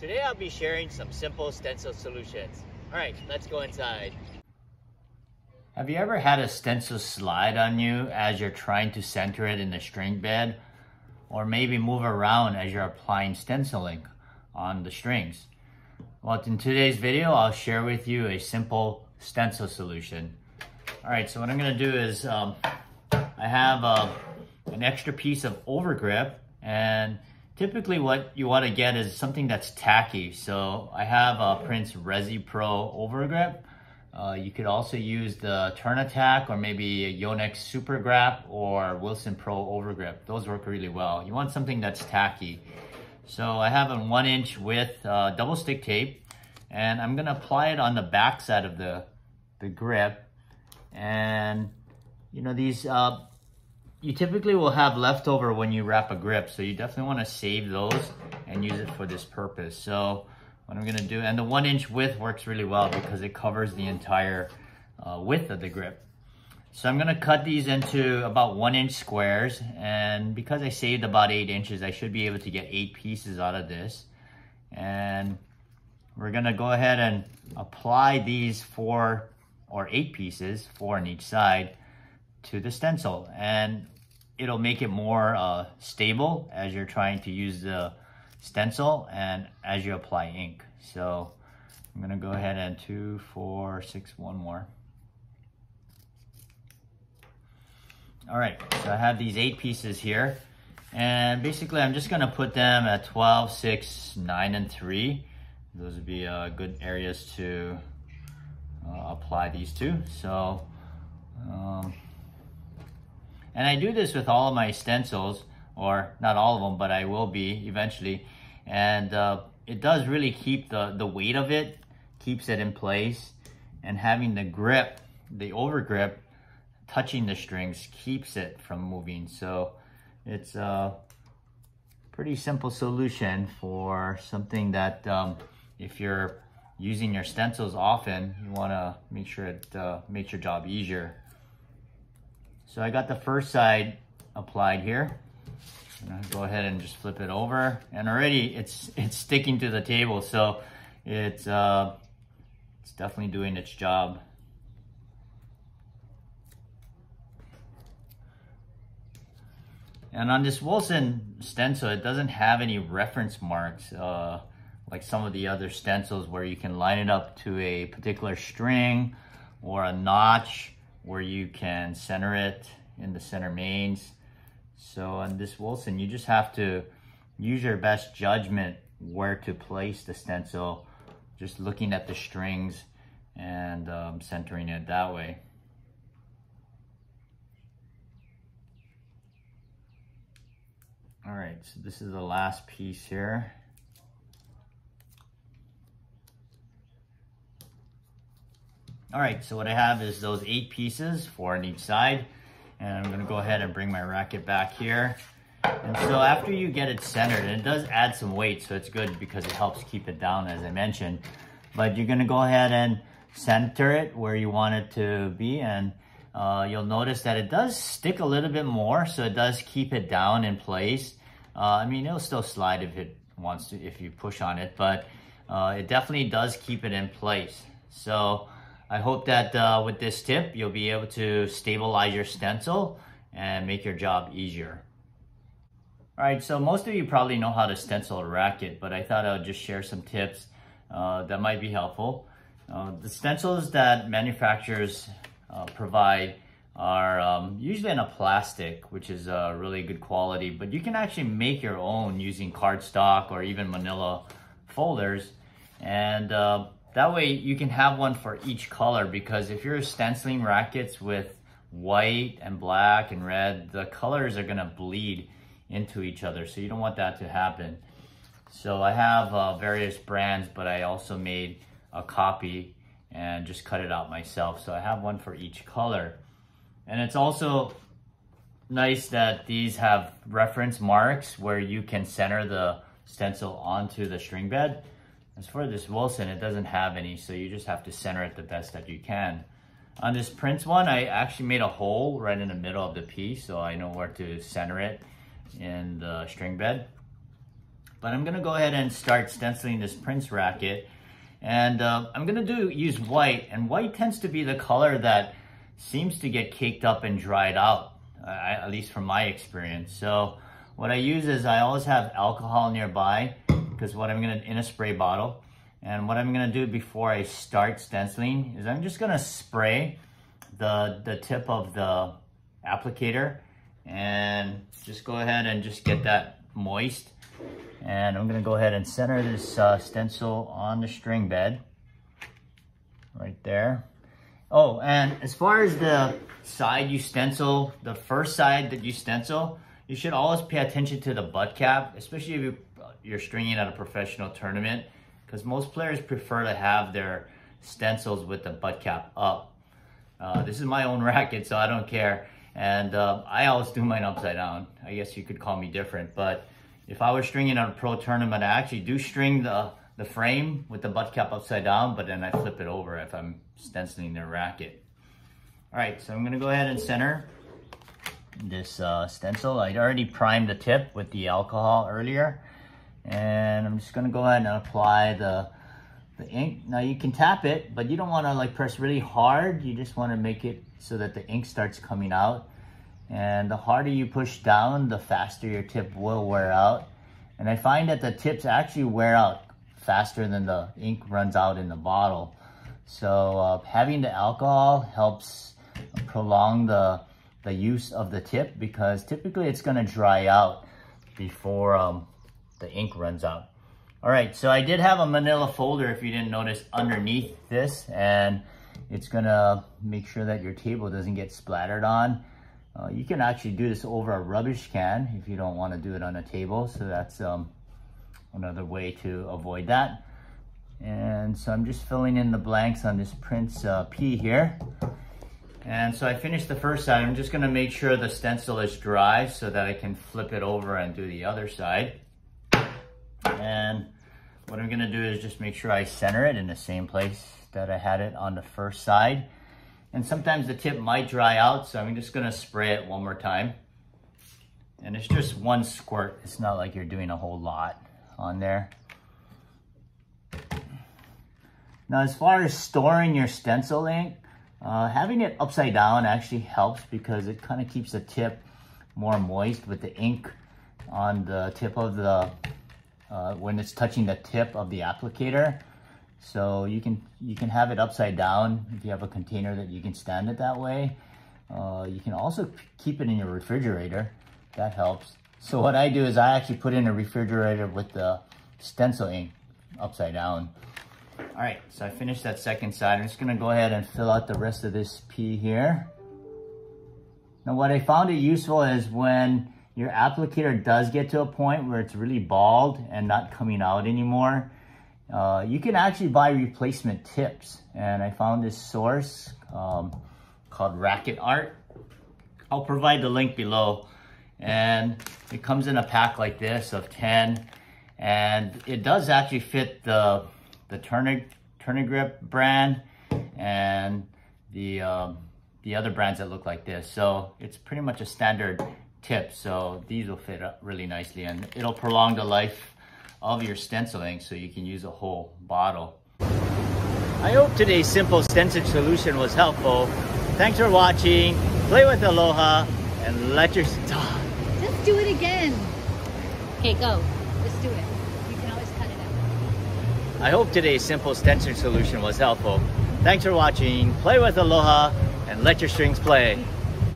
Today I'll be sharing some simple stencil solutions. Alright, let's go inside. Have you ever had a stencil slide on you as you're trying to center it in the string bed? Or maybe move around as you're applying stenciling on the strings? Well, in today's video, I'll share with you a simple stencil solution. Alright, so what I'm going to do is I have an extra piece of overgrip, and typically what you want to get is something that's tacky. So I have a Prince Resi Pro overgrip. You could also use the Turn Attack or maybe a Yonex Super Grip or Wilson Pro overgrip. Those work really well. You want something that's tacky. So I have a 1-inch width double stick tape, and I'm going to apply it on the back side of the grip. And you know, these you typically will have leftover when you wrap a grip, so you definitely want to save those and use it for this purpose. So what I'm going to do, and the 1-inch width works really well because it covers the entire width of the grip. So I'm going to cut these into about 1-inch squares, and because I saved about 8 inches, I should be able to get 8 pieces out of this. And we're going to go ahead and apply these 4 or 8 pieces, 4 on each side, to the stencil, and it'll make it more stable as you're trying to use the stencil and as you apply ink. So I'm gonna go ahead and 2, 4, 6, one more. All right, so I have these 8 pieces here, and basically I'm just gonna put them at 12, 6, 9, and 3. Those would be good areas to apply these to. So and I do this with all of my stencils, or not all of them, but I will be eventually. And it does really keep the weight of it, keeps it in place. And having the grip, the overgrip, touching the strings keeps it from moving. So it's a pretty simple solution for something that if you're using your stencils often, you want to make sure it makes your job easier. So I got the first side applied here. I'm gonna go ahead and just flip it over, and already it's sticking to the table, so it's definitely doing its job. And on this Wilson stencil, it doesn't have any reference marks like some of the other stencils where you can line it up to a particular string or a notch where you can center it in the center mains. So on this Wilson, you just have to use your best judgment where to place the stencil, just looking at the strings and centering it that way. All right, so this is the last piece here. All right, so what I have is those 8 pieces, 4 on each side, and I'm gonna go ahead and bring my racket back here. And so after you get it centered, and it does add some weight, so it's good because it helps keep it down, as I mentioned, but you're gonna go ahead and center it where you want it to be, and you'll notice that it does stick a little bit more, so it does keep it down in place. I mean, it'll still slide if it wants to, if you push on it, but it definitely does keep it in place. So I hope that with this tip, you'll be able to stabilize your stencil and make your job easier. All right, so most of you probably know how to stencil a racket, but I thought I would just share some tips that might be helpful. The stencils that manufacturers provide are usually in a plastic, which is really good quality, but you can actually make your own using cardstock or even manila folders. And that way you can have one for each color, because if you're stenciling rackets with white and black and red, the colors are gonna bleed into each other, so you don't want that to happen. So I have various brands, but I also made a copy and just cut it out myself. So I have one for each color. And it's also nice that these have reference marks where you can center the stencil onto the string bed. As for this Wilson, it doesn't have any, so you just have to center it the best that you can. On this Prince one, I actually made a hole right in the middle of the piece, so I know where to center it in the string bed. But I'm gonna go ahead and start stenciling this Prince racket. And I'm gonna use white, and white tends to be the color that seems to get caked up and dried out, at least from my experience. So what I use is I always have alcohol nearby, because in a spray bottle. And what I'm gonna do before I start stenciling is I'm just gonna spray the tip of the applicator and just go ahead and just get that moist. And I'm gonna go ahead and center this stencil on the string bed right there. Oh, and as far as the side you stencil, the first side that you stencil, you should always pay attention to the butt cap, especially if you're stringing at a professional tournament, because most players prefer to have their stencils with the butt cap up. This is my own racket, so I don't care. And I always do mine upside down. I guess you could call me different, but if I was stringing at a pro tournament, I actually do string the frame with the butt cap upside down, but then I flip it over if I'm stenciling the racket. All right, so I'm gonna go ahead and center this stencil. I'd already primed the tip with the alcohol earlier, and I'm just gonna go ahead and apply the ink. Now you can tap it, but you don't wanna like press really hard. You just wanna make it so that the ink starts coming out. And the harder you push down, the faster your tip will wear out. And I find that the tips actually wear out faster than the ink runs out in the bottle. So having the alcohol helps prolong the use of the tip, because typically it's gonna dry out before the ink runs out. All right, so I did have a manila folder, if you didn't notice, underneath this, and it's gonna make sure that your table doesn't get splattered on. You can actually do this over a rubbish can if you don't want to do it on a table. So that's another way to avoid that. And so I'm just filling in the blanks on this Prince P here. And so I finished the first side. I'm just going to make sure the stencil is dry so that I can flip it over and do the other side. And what I'm going to do is just make sure I center it in the same place that I had it on the first side. And sometimes the tip might dry out, so I'm just gonna spray it one more time. And it's just one squirt. It's not like you're doing a whole lot on there. Now, as far as storing your stencil ink, having it upside down actually helps, because it kind of keeps the tip more moist with the ink on the tip of the, when it's touching the tip of the applicator. So you can have it upside down if you have a container that you can stand it that way. You can also keep it in your refrigerator. That helps. So what I do is I actually put in a refrigerator with the stencil ink upside down. All right, so I finished that second side. I'm just gonna go ahead and fill out the rest of this P here. Now what I found it useful is when your applicator does get to a point where it's really bald and not coming out anymore, you can actually buy replacement tips. And I found this source called Racquet Art. I'll provide the link below. And it comes in a pack like this of 10. And it does actually fit the Grip brand and the other brands that look like this. So it's pretty much a standard tip. So these will fit up really nicely, and it'll prolong the life of your stenciling, so you can use a whole bottle. I hope today's simple stencil solution was helpful. Thanks for watching. Play with Aloha and let your... Just do it again. Okay, go. Let's do it. You can always cut it out. I hope today's simple stencil solution was helpful. Thanks for watching. Play with Aloha and let your strings play.